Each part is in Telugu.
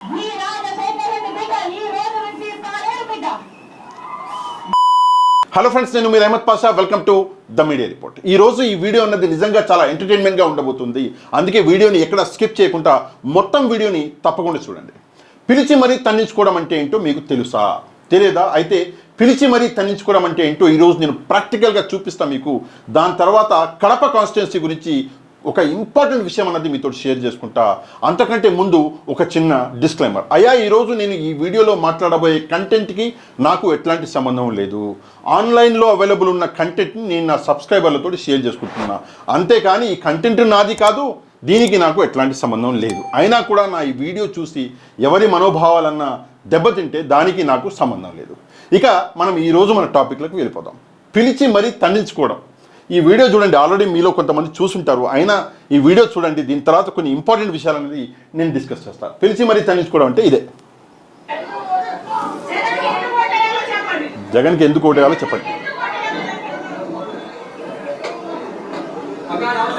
హలో ఫ్రెండ్స్, నేను మీరు Ahmed Pasha. Welcome to the media report. ఈ రోజు ఈ వీడియో అన్నది నిజంగా చాలా ఎంటర్టైన్మెంట్గా ఉండబోతుంది. అందుకే వీడియోని ఎక్కడ స్కిప్ చేయకుండా మొత్తం వీడియోని తప్పకుండా చూడండి. పిలిచి మరీ తన్నించుకోవడం అంటే ఏంటో మీకు తెలుసా? తెలియదా? అయితే పిలిచి మరీ తన్నించుకోవడం అంటే ఏంటో ఈరోజు నేను ప్రాక్టికల్గా చూపిస్తాను మీకు. దాని తర్వాత కడప కాన్స్టిట్యున్సీ గురించి ఒక ఇంపార్టెంట్ విషయం అన్నది మీతో షేర్ చేసుకుంటా. అంతకంటే ముందు ఒక చిన్న డిస్క్లైమర్. ఈరోజు నేను ఈ వీడియోలో మాట్లాడబోయే కంటెంట్కి నాకు ఎట్లాంటి సంబంధం లేదు. ఆన్లైన్లో అవైలబుల్ ఉన్న కంటెంట్ని నేను నా సబ్స్క్రైబర్లతో షేర్ చేసుకుంటున్నా. అంతేకాని ఈ కంటెంట్ నాది కాదు, దీనికి నాకు ఎట్లాంటి సంబంధం లేదు. అయినా కూడా నా ఈ వీడియో చూసి ఎవరి మనోభావాలన్నా దెబ్బతింటే దానికి నాకు సంబంధం లేదు. ఇక మనం ఈరోజు మన టాపిక్లకు వెళ్ళిపోదాం. పిలిచి మరీ తన్నించుకోవడం. ఈ వీడియో చూడండి. ఆల్రెడీ మీలో కొంతమంది చూసుంటారు, అయినా ఈ వీడియో చూడండి. దీని తర్వాత కొన్ని ఇంపార్టెంట్ విషయాలు అనేది నేను డిస్కస్ చేస్తాను. పిలిచి మరీ తన్నించుకోవడం అంటే ఇదే. జగన్కి ఎందుకు ఓటేయాలో చెప్పండి.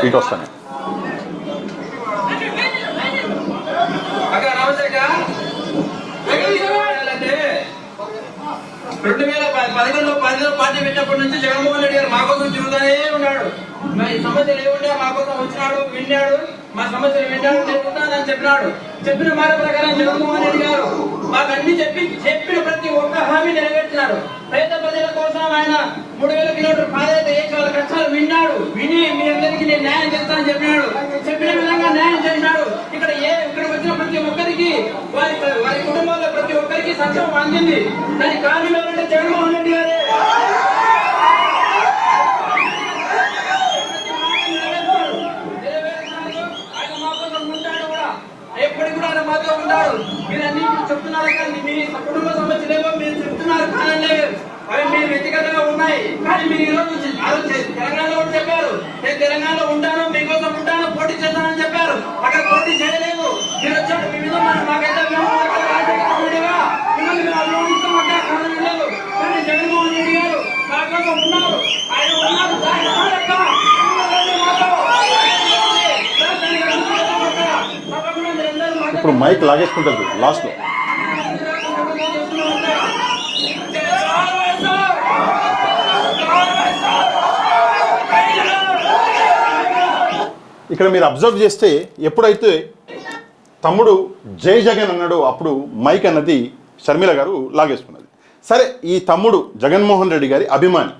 ఇటు వస్తాను. 2011లో పార్టీ పెట్టినప్పటి నుంచి జగన్మోహన్ రెడ్డి గారు మా కోసం తిరుగుతూనే ఉన్నాడు. సమస్యలు ఏముంటే మా కోసం వచ్చినాడు, విన్నాడు, మా సమస్యలు విన్నాడు, నేను చెప్పినాడు. చెప్పిన మాట ప్రకారం జగన్మోహన్ రెడ్డి గారు మాకు అన్ని చెప్పిన ప్రతి ఒక్క హామీ నెరవేర్చినారు. పేద ప్రజల కోసం ఆయన 3000 కిలోమీటర్ పాదయాత్ర చేసి వాళ్ళ కష్టాలు విని మీ అందరికీ నేను న్యాయం చేస్తానని చెప్పినాడు. చెప్పిన విధంగా న్యాయం చేసినాడు. ఇక్కడ వచ్చిన ప్రతి ఒక్కరికి వారి కుటుంబాల్లో ప్రతి ఒక్కరికి సంక్షేమం అందింది. దానికి కారణం ఎవరంటే జగన్మోహన్ రెడ్డి గారే. ఎప్పటికి కూడా ఆయన మాతో ఉంటాడు. మీరు అన్ని చెప్తున్నారు కానీ మీ కుటుంబ సమస్యలు ఏవో మీరు చెప్తున్నారు కానీ అవి మీరు వ్యక్తిగతంగా ఉన్నాయి. కానీ మీరు ఈరోజు తెలంగాణలో కూడా చెప్పారు, నేను తెలంగాణలో ఉంటాను, మీకోసం ఉంటాను, పోటీ చేస్తానని చెప్పారు. అక్కడ పోటీ చేయలేదు. మీరు వచ్చాడు మీ మీద మాకైతే మిమ్మల్ని అభిమానిస్తామంటే కారణం లేదు. కానీ జగన్మోహన్ రెడ్డి గారు మా కోసం ఉన్నారు. ఆయన ఉన్నారు. ఇప్పుడు మైక్ లాగేసుకుంటుంది లాస్ట్లో. ఇక్కడ మీరు అబ్జర్వ్ చేస్తే ఎప్పుడైతే తమ్ముడు జై జగన్ అన్నాడో అప్పుడు మైక్ అన్నది షర్మిల గారు లాగేసుకున్నది. సరే, ఈ తమ్ముడు జగన్మోహన్ రెడ్డి గారి అభిమాని.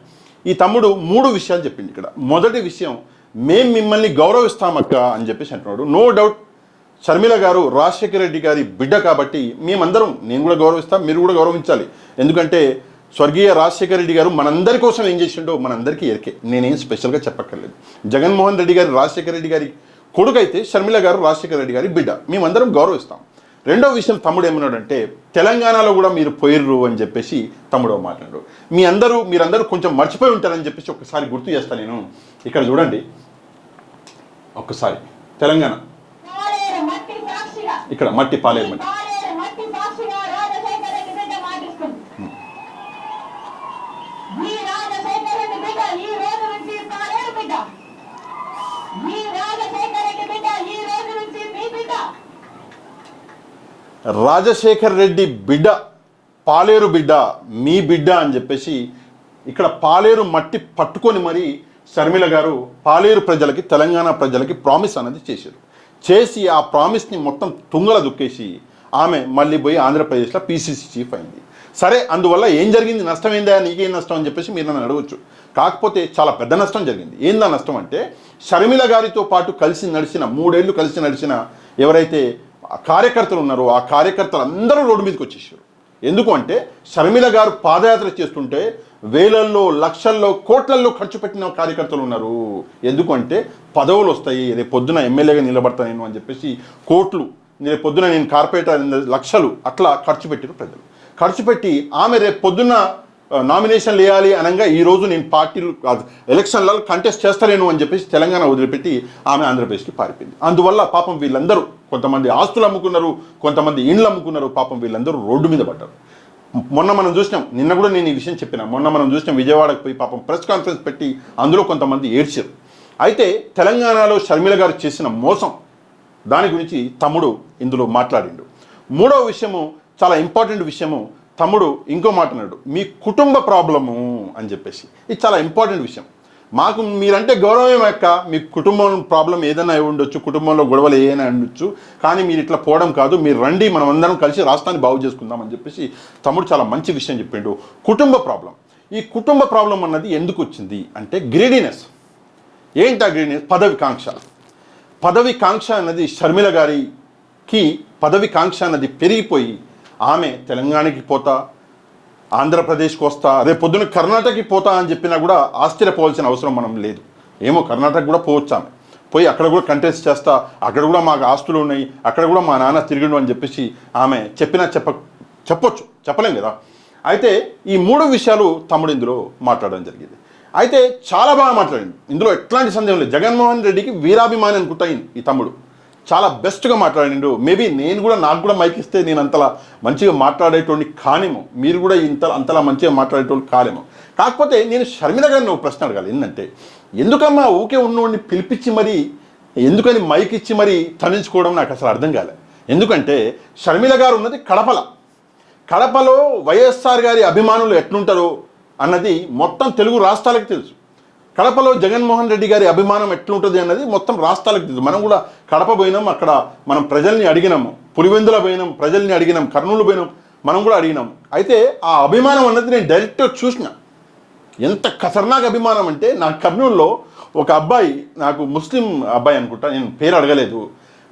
ఈ తమ్ముడు 3 విషయాలు చెప్పింది ఇక్కడ. మొదటి విషయం, మేం మిమ్మల్ని గౌరవిస్తామక్క అని చెప్పేసి అంటున్నాడు. నో డౌట్ షర్మిల గారు రాజశేఖర రెడ్డి గారి బిడ్డ కాబట్టి మేమందరం, నేను కూడా గౌరవిస్తాం, మీరు కూడా గౌరవించాలి. ఎందుకంటే స్వర్గీయ రాజశేఖర రెడ్డి గారు మనందరి కోసం ఏం చేసిండో మనందరికీ ఎరికే. నేనేం స్పెషల్గా చెప్పక్కర్లేదు. జగన్మోహన్ రెడ్డి గారు రాజశేఖర రెడ్డి గారి కొడుకు అయితే షర్మిల గారు రాజశేఖర రెడ్డి గారి బిడ్డ. మేమందరం గౌరవిస్తాం. రెండో విషయం, తమ్ముడు ఏమన్నాడంటే తెలంగాణలో కూడా మీరు పోయిర్రు అని చెప్పేసి తమ్ముడు మాట్లాడాడు. మీరందరూ కొంచెం మర్చిపోయి ఉంటారని చెప్పేసి ఒకసారి గుర్తు చేస్తాను నేను. ఇక్కడ చూడండి ఒక్కసారి. తెలంగాణ ఇక్కడ మట్టి పాలేరు మట్టి. రాజశేఖర్ రెడ్డి బిడ్డ, పాలేరు బిడ్డ, మీ బిడ్డ అని చెప్పేసి ఇక్కడ పాలేరు మట్టి పట్టుకొని మరి షర్మిల గారు పాలేరు ప్రజలకి, తెలంగాణ ప్రజలకి ప్రామిస్ అనేది చేసి ఆ ప్రామిస్ని మొత్తం తుంగల దుక్కేసి ఆమె మళ్ళీ పోయి ఆంధ్రప్రదేశ్లో పీసీసీ చీఫ్ అయింది. సరే, అందువల్ల ఏం జరిగింది, నష్టం ఏందా, నీకేం నష్టం అని చెప్పేసి మీరు నన్ను అడగవచ్చు. కాకపోతే చాలా పెద్ద నష్టం జరిగింది. ఏందా నష్టం అంటే, షర్మిల గారితో పాటు కలిసి నడిచిన 3 ఏళ్ళు కలిసి నడిచిన ఎవరైతే కార్యకర్తలు ఉన్నారో ఆ కార్యకర్తలు అందరూ రోడ్డు మీదకి వచ్చేసారు. ఎందుకు అంటే షర్మిల గారు పాదయాత్ర చేస్తుంటే వేలల్లో, లక్షల్లో, కోట్లల్లో ఖర్చు పెట్టిన కార్యకర్తలు ఉన్నారు. ఎందుకంటే పదవులు వస్తాయి, రేపు పొద్దున ఎమ్మెల్యేగా నిలబడతా నేను అని చెప్పేసి కోట్లు, రేపు పొద్దున నేను కార్పొరేటర్ లక్షలు అట్లా ఖర్చు పెట్టిన ప్రజలు. ఖర్చు పెట్టి ఆమె రేపు పొద్దున్న నామినేషన్లు వేయాలి అనగా ఈరోజు నేను పార్టీలు ఎలక్షన్లలో కంటెస్ట్ చేస్తలేను అని చెప్పేసి తెలంగాణ వదిలిపెట్టి ఆమె ఆంధ్రప్రదేశ్కి పారిపోయింది. అందువల్ల పాపం వీళ్ళందరూ, కొంతమంది ఆస్తులు అమ్ముకున్నారు, కొంతమంది ఇండ్లు అమ్ముకున్నారు. పాపం వీళ్ళందరూ రోడ్డు మీద పడ్డారు. మొన్న మనం చూసినాం, నిన్న కూడా నేను ఈ విషయం చెప్పిన, మొన్న మనం చూసినాం విజయవాడకు పోయి పాపం ప్రెస్ కాన్ఫరెన్స్ పెట్టి అందులో కొంతమంది ఏడ్చారు. అయితే తెలంగాణలో షర్మిల గారు చేసిన మోసం దాని గురించి తమ్ముడు ఇందులో మాట్లాడిండు. మూడవ విషయము చాలా ఇంపార్టెంట్ విషయము, తమ్ముడు ఇంకో మాట అన్నాడు, మీ కుటుంబ ప్రాబ్లము అని చెప్పేసి. ఇది చాలా ఇంపార్టెంట్ విషయం. మాకు మీరంటే గౌరవం యొక్క, మీ కుటుంబం ప్రాబ్లం ఏదైనా అయి ఉండొచ్చు, కుటుంబంలో గొడవలు ఏదైనా ఉండొచ్చు, కానీ మీరు ఇట్లా పోవడం కాదు, మీరు రండి, మనం అందరం కలిసి రాష్ట్రాన్ని బాగు చేసుకుందాం అని చెప్పేసి తమ్ముడు చాలా మంచి విషయం చెప్పిండు. కుటుంబ ప్రాబ్లం, ఈ కుటుంబ ప్రాబ్లం అన్నది ఎందుకు వచ్చింది అంటే గ్రీడీనెస్. ఏంటి ఆ గ్రీడీనెస్? పదవి కాంక్ష అన్నది షర్మిల గారికి పదవి కాంక్ష అన్నది పెరిగిపోయి ఆమె తెలంగాణకి పోతా, ఆంధ్రప్రదేశ్కి వస్తా, రేపు పొద్దున కర్ణాటకకి పోతా అని చెప్పినా కూడా ఆశ్చర్యపోవాల్సిన అవసరం మనం లేదు. ఏమో కర్ణాటక కూడా పోవచ్చు, ఆమె పోయి అక్కడ కూడా కంటెస్ట్ చేస్తా, అక్కడ కూడా మాకు ఆస్తులు ఉన్నాయి, అక్కడ కూడా మా నాన్న తిరిగిండు అని చెప్పేసి ఆమె చెప్పినా చెప్పొచ్చు, చెప్పలేం కదా. అయితే ఈ మూడు విషయాలు తమ్ముడు ఇందులో మాట్లాడడం జరిగింది. అయితే చాలా బాగా మాట్లాడింది, ఇందులో ఎట్లాంటి సందేహం లేదు. జగన్మోహన్ రెడ్డికి వీరాభిమాని అనుకుంటా ఈ తమ్ముడు చాలా బెస్ట్గా మాట్లాడిండు. మేబీ నాకు కూడా మైక్ ఇస్తే నేను అంతలా మంచిగా మాట్లాడేటోడిని కానేమో, మీరు కూడా అంతలా మంచిగా మాట్లాడేటోళ్ళు కాలేమో. కాకపోతే నేను షర్మిల గారిని ఒక ప్రశ్న అడగాలి. ఏంటంటే, ఎందుకమ్మా ఊకే ఉన్నోడిని పిలిపించి మరీ, ఎందుకని మైక్ ఇచ్చి మరీ తనించుకోవడం నాకు అసలు అర్థం కాలే. ఎందుకంటే షర్మిల గారు ఉన్నది కడపలో వైఎస్ఆర్ గారి అభిమానులు ఎట్లుంటారో అన్నది మొత్తం తెలుగు రాష్ట్రాలకు తెలుసు. కడపలో జగన్మోహన్ రెడ్డి గారి అభిమానం ఎట్లుంటుంది అన్నది మొత్తం రాష్ట్రాలకు తెలుసు. మనం కూడా కడప పోయినాం, అక్కడ మనం ప్రజల్ని అడిగినాము, పులివెందుల పోయినాం, ప్రజల్ని అడిగినాం, కర్నూలు పోయినాం, మనం కూడా అడిగినాం. అయితే ఆ అభిమానం అన్నది నేను డైరెక్ట్గా చూసిన. ఎంత ఖతర్నాక్ అభిమానం అంటే, నా కర్నూలులో ఒక అబ్బాయి, నాకు ముస్లిం అబ్బాయి అనుకుంటా, నేను పేరు అడగలేదు,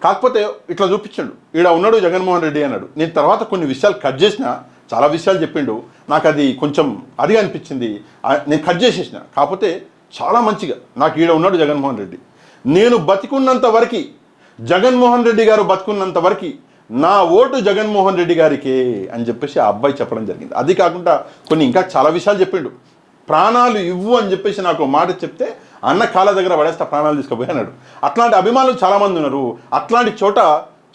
కాకపోతే ఇట్లా చూపించాడు, ఈడ ఉన్నాడు జగన్మోహన్ రెడ్డి అన్నాడు. నేను తర్వాత కొన్ని విషయాలు కట్ చేసిన, చాలా విషయాలు చెప్పిండు, నాకు అది కొంచెం అది అనిపించింది, నేను కట్ చేసేసిన. కాకపోతే చాలా మంచిగా, నాకు ఈడ ఉన్నాడు జగన్మోహన్ రెడ్డి, నేను బతికున్నంత వరకు, జగన్మోహన్ రెడ్డి గారు బతుకున్నంత వరకు నా ఓటు జగన్మోహన్ రెడ్డి గారికే అని చెప్పేసి ఆ అబ్బాయి చెప్పడం జరిగింది. అది కాకుండా కొన్ని ఇంకా చాలా విషయాలు చెప్పిండు. ప్రాణాలు ఇవ్వు అని చెప్పేసి నాకు మాట చెప్తే అన్న కాళ్ళ దగ్గర పడేస్తా, ప్రాణాలు తీసుకుపోయి అన్నాడు. అట్లాంటి అభిమానులు చాలామంది ఉన్నారు. అట్లాంటి చోట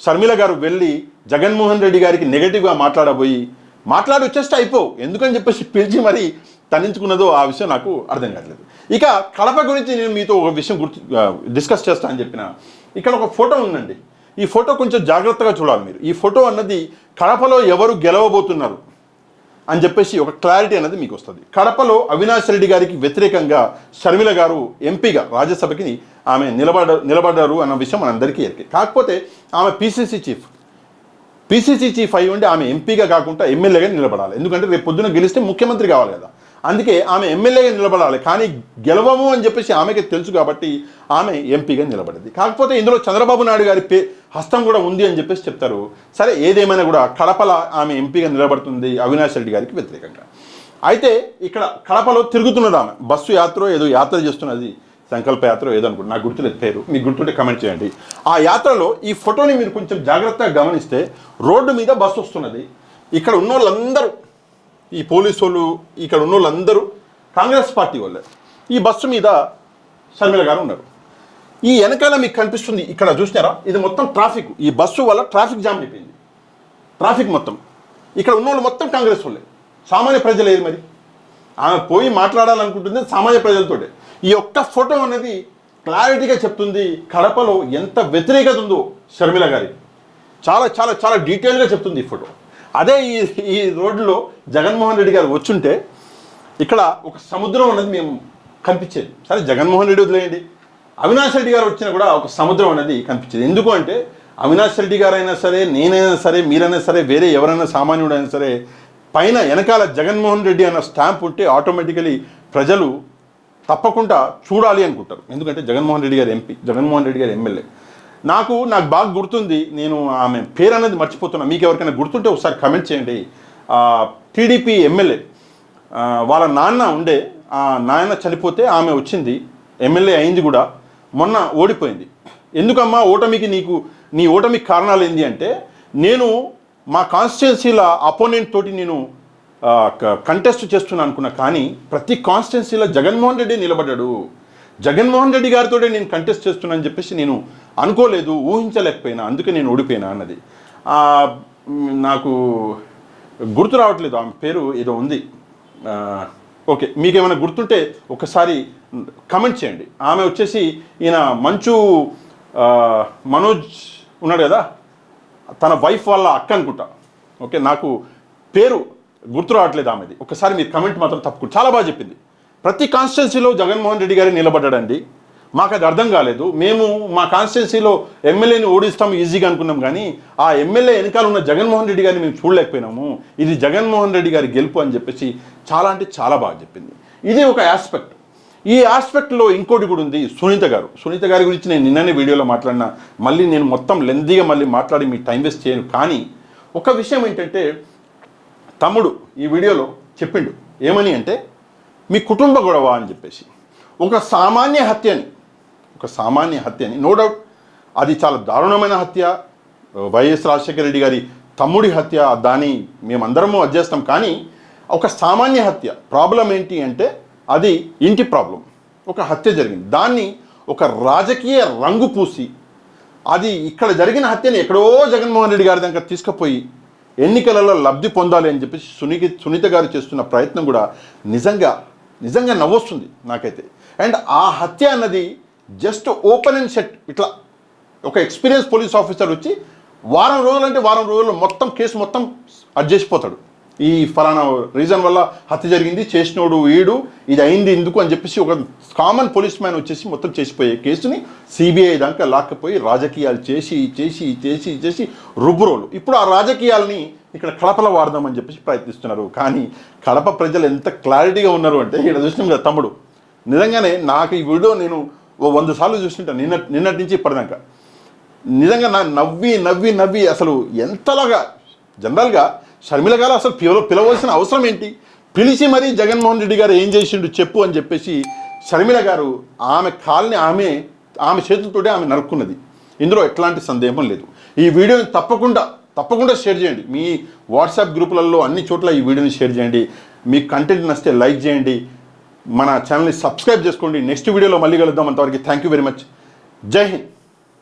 షర్మిల గారు వెళ్ళి జగన్మోహన్ రెడ్డి గారికి నెగటివ్గా మాట్లాడి వచ్చేస్తే అయిపోవు, ఎందుకని చెప్పేసి పిలిచి మరీ తన్నించుకున్నదో ఆ విషయం నాకు అర్థం కావట్లేదు. ఇక కడప గురించి నేను మీతో ఒక విషయం డిస్కస్ చేస్తా అని చెప్పిన, ఇక్కడ ఒక ఫోటో ఉందండి. ఈ ఫోటో కొంచెం జాగ్రత్తగా చూడాలి మీరు. ఈ ఫోటో అన్నది కడపలో ఎవరు గెలవబోతున్నారు అని చెప్పేసి ఒక క్లారిటీ అనేది మీకు వస్తుంది. కడపలో అవినాష్ రెడ్డి గారికి వ్యతిరేకంగా షర్మిల గారు ఎంపీగా రాజ్యసభకి ఆమె నిలబడ్డారు అన్న విషయం మనందరికీ ఎరికే. కాకపోతే ఆమె పీసీసీ చీఫ్ అయి ఉండి ఆమె ఎంపీగా కాకుండా ఎమ్మెల్యేగా నిలబడాలి. ఎందుకంటే రేపు పొద్దున గెలిస్తే ముఖ్యమంత్రి కావాలి కదా, అందుకే ఆమె ఎమ్మెల్యేగా నిలబడాలి. కానీ గెలవము అని చెప్పేసి ఆమెకి తెలుసు కాబట్టి ఆమె ఎంపీగా నిలబడింది. కాకపోతే ఇందులో చంద్రబాబు నాయుడు గారి హస్తం కూడా ఉంది అని చెప్పేసి చెప్తారు. సరే, ఏదేమైనా కూడా కడపల ఆమె ఎంపీగా నిలబడుతుంది అవినాష్ రెడ్డి గారికి వ్యతిరేకంగా. అయితే ఇక్కడ కడపలో తిరుగుతున్నది ఆమె, బస్సు ఏదో యాత్ర చేస్తున్నది, సంకల్ప యాత్ర ఏదో అనుకుంటు, నాకు గుర్తులేదు పేరు, మీకు గుర్తుంటే కమెంట్ చేయండి. ఆ యాత్రలో ఈ ఫోటోని మీరు కొంచెం జాగ్రత్తగా గమనిస్తే రోడ్డు మీద బస్సు వస్తున్నది. ఇక్కడ ఉన్న వాళ్ళందరూ, ఈ పోలీసు వాళ్ళు, ఇక్కడ ఉన్న వాళ్ళందరూ కాంగ్రెస్ పార్టీ వాళ్ళే. ఈ బస్సు మీద షర్మిల గారు ఉన్నారు. ఈ వెనకాల మీకు కనిపిస్తుంది, ఇక్కడ చూసినారా, ఇది మొత్తం ట్రాఫిక్. ఈ బస్సు వల్ల ట్రాఫిక్ జామ్ అయిపోయింది, ట్రాఫిక్ మొత్తం. ఇక్కడ ఉన్న వాళ్ళు మొత్తం కాంగ్రెస్ వాళ్ళే, సామాన్య ప్రజలు ఏది మరి. ఆమె పోయి మాట్లాడాలనుకుంటుంది సామాన్య ప్రజలతోటే. ఈ ఒక్క ఫోటో అనేది క్లారిటీగా చెప్తుంది కడపలో ఎంత వ్యతిరేకత ఉందో షర్మిల గారి. చాలా చాలా చాలా డీటెయిల్గా చెప్తుంది ఈ ఫోటో. అదే ఈ రోడ్డులో జగన్మోహన్ రెడ్డి గారు వచ్చుంటే ఇక్కడ ఒక సముద్రం అనేది మేము కనిపించేది. సరే, జగన్మోహన్ రెడ్డి వదిలేయండి, అవినాష్ రెడ్డి గారు వచ్చినా కూడా ఒక సముద్రం అనేది కనిపించేది. ఎందుకు అంటే అవినాష్ రెడ్డి గారు అయినా సరే, నేనైనా సరే, మీరైనా సరే, వేరే ఎవరైనా సామాన్యుడైనా సరే, పైన వెనకాల జగన్మోహన్ రెడ్డి అన్న స్టాంప్ ఉంటే ఆటోమేటికలీ ప్రజలు తప్పకుండా చూడాలి అనుకుంటారు. ఎందుకంటే జగన్మోహన్ రెడ్డి గారు ఎంపీ, జగన్మోహన్ రెడ్డి గారు ఎమ్మెల్యే. నాకు బాగా గుర్తుంది, నేను ఆమె పేరు అనేది మర్చిపోతున్నా. మీకు ఎవరికైనా గుర్తుంటే ఒకసారి కమెంట్ చేయండి. టీడీపీ ఎమ్మెల్యే, వాళ్ళ నాన్న ఉండే, ఆ నాయన చనిపోతే ఆమె వచ్చింది, ఎమ్మెల్యే అయింది కూడా, మొన్న ఓడిపోయింది. ఎందుకమ్మా ఓటమికి నీ ఓటమికి కారణాలు ఏంటి అంటే, నేను మా కాన్స్టిట్యున్సీల అపోనెంట్ తోటి నేను కంటెస్ట్ చేస్తున్నాను అనుకున్నా, కానీ ప్రతి కాన్స్టిట్యున్సీలో జగన్మోహన్ రెడ్డి నిలబడ్డాడు, జగన్మోహన్ రెడ్డి గారితో నేను కంటెస్ట్ చేస్తున్నా అని చెప్పేసి నేను అనుకోలేదు, ఊహించలేకపోయినా, అందుకే నేను ఓడిపోయినా అన్నది. నాకు గుర్తు రావట్లేదు, ఆమె పేరు ఏదో ఉంది. ఓకే, మీకేమైనా గుర్తుంటే ఒకసారి కమెంట్ చేయండి. ఆమె వచ్చేసి ఈయన మనోజ్ ఉన్నాడు కదా, తన వైఫ్ వాళ్ళ అక్క అనుకుంటా, ఓకే, నాకు పేరు గుర్తు రావట్లేదు ఆమెది, ఒకసారి మీరు కమెంట్ మాత్రం తప్పకుండా. చాలా బాగా చెప్పింది. ప్రతి కాన్స్టిట్యున్సీలో జగన్మోహన్ రెడ్డి గారి నిలబడ్డాడండి, మాకు అది అర్థం కాలేదు. మేము మా కాన్స్టిట్యున్సీలో ఎమ్మెల్యేని ఓడిస్తాం ఈజీగా అనుకున్నాం, కానీ ఆ ఎమ్మెల్యే వెనకాల ఉన్న జగన్మోహన్ రెడ్డి గారిని మేము చూడలేకపోయినాము, ఇది జగన్మోహన్ రెడ్డి గారి గెలుపు అని చెప్పేసి చాలా అంటే చాలా బాగా చెప్పింది. ఇది ఒక ఆస్పెక్ట్. ఈ ఆస్పెక్ట్లో ఇంకోటి కూడా ఉంది, సునీత గారి గురించి నేను నిన్ననే వీడియోలో మాట్లాడినా, మళ్ళీ నేను మొత్తం లెంతీగా మళ్ళీ మాట్లాడి మీ టైం వేస్ట్ చేయను. కానీ ఒక విషయం ఏంటంటే, తమ్ముడు ఈ వీడియోలో చెప్పిండు ఏమని అంటే, మీ కుటుంబ గొడవ అని చెప్పేసి. ఒక సామాన్య హత్యని నో డౌట్ అది చాలా దారుణమైన హత్య, వైఎస్ రాజశేఖర రెడ్డి గారి తమ్ముడి హత్య, దాన్ని మేమందరము అధ్యస్తాం. కానీ ఒక సామాన్య హత్య ప్రాబ్లం ఏంటి అంటే, అది ఇంటి ప్రాబ్లం. ఒక హత్య జరిగింది, దాన్ని ఒక రాజకీయ రంగు పూసి, అది ఇక్కడ జరిగిన హత్యని ఎక్కడో జగన్మోహన్ రెడ్డి గారి దగ్గర తీసుకుపోయి ఎన్నికలలో లబ్ధి పొందాలి అని చెప్పేసి సునీత గారు చేస్తున్న ప్రయత్నం కూడా నిజంగా నవ్వొస్తుంది నాకైతే. అండ్ ఆ హత్య అన్నది జస్ట్ ఓపెన్ అండ్ షట్, ఇట్లా ఒక ఎక్స్పీరియన్స్ పోలీస్ ఆఫీసర్ వచ్చి వారం రోజుల్లో మొత్తం కేసు మొత్తం చేసిపోతాడు. ఈ ఫలానా రీజన్ వల్ల హత్య జరిగింది, చేసినోడు వీడు, ఇది అయింది ఎందుకు అని చెప్పేసి ఒక కామన్ పోలీస్ మ్యాన్ వచ్చేసి మొత్తం చేసిపోయే కేసుని సిబిఐ దాకా లాక్కపోయి రాజకీయాలు చేసి రుబ్బురోలు. ఇప్పుడు ఆ రాజకీయాలని ఇక్కడ కడపలో వాడదామని చెప్పేసి ప్రయత్నిస్తున్నారు. కానీ కడప ప్రజలు ఎంత క్లారిటీగా ఉన్నారు అంటే, ఇక్కడ చూసినాం కదా తమ్ముడు, నిజంగానే నాకు ఈ వీడియో నేను 100 సార్లు చూస్తుంటాను నిన్నటి నుంచి ఇప్పటిదాకా. నిజంగా నా నవ్వి అసలు ఎంతలాగా జనరల్గా షర్మిల గారు అసలు పిలవలసిన అవసరం ఏంటి, పిలిచి మరీ జగన్మోహన్ రెడ్డి గారు ఏం చేసిండు చెప్పు అని చెప్పేసి షర్మిల గారు ఆమె కాల్ని ఆమె చేతులతోటే ఆమె నరుక్కున్నది. ఇందులో ఎట్లాంటి సందేహం లేదు. ఈ వీడియోని తప్పకుండా షేర్ చేయండి. మీ వాట్సాప్ గ్రూపులలో అన్ని చోట్ల ఈ వీడియోని షేర్ చేయండి. మీకు కంటెంట్ నచ్చితే లైక్ చేయండి, మన ఛానల్ని సబ్స్క్రైబ్ చేసుకోండి. నెక్స్ట్ వీడియోలో మళ్ళీ కలుద్దాం. అంతవరకు థ్యాంక్ యూ వెరీ మచ్. జై హింద్.